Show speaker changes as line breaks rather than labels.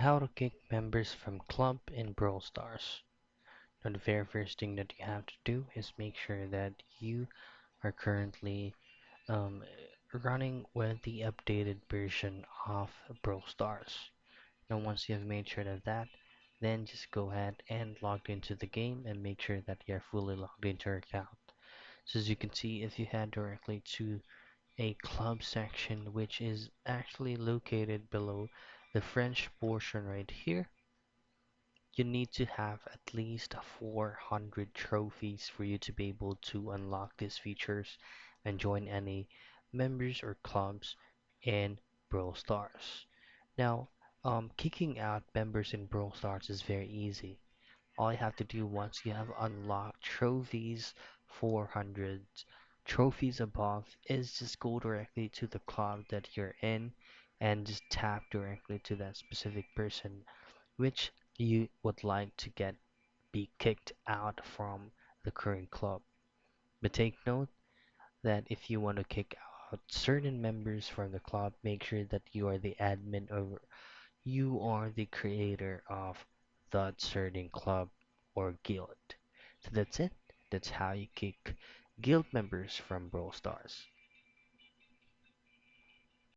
How to kick members from club in Brawl Stars. Now, the very first thing that you have to do is make sure that you are currently um, running with the updated version of Brawl Stars. Now, once you have made sure of that, then just go ahead and log into the game and make sure that you're fully logged into your account. So as you can see, if you head directly to a club section, which is actually located below the French portion right here, you need to have at least 400 trophies for you to be able to unlock these features and join any members or clubs in Brawl Stars. Now, kicking out members in Brawl Stars is very easy. All you have to do once you have unlocked trophies, 400 trophies above, is just go directly to the club that you're in and just tap directly to that specific person which you would like to get be kicked out from the current club. But take note that if you want to kick out certain members from the club, make sure that you are the admin or you are the creator of that certain club or guild. So that's it. That's how you kick guild members from Brawl Stars.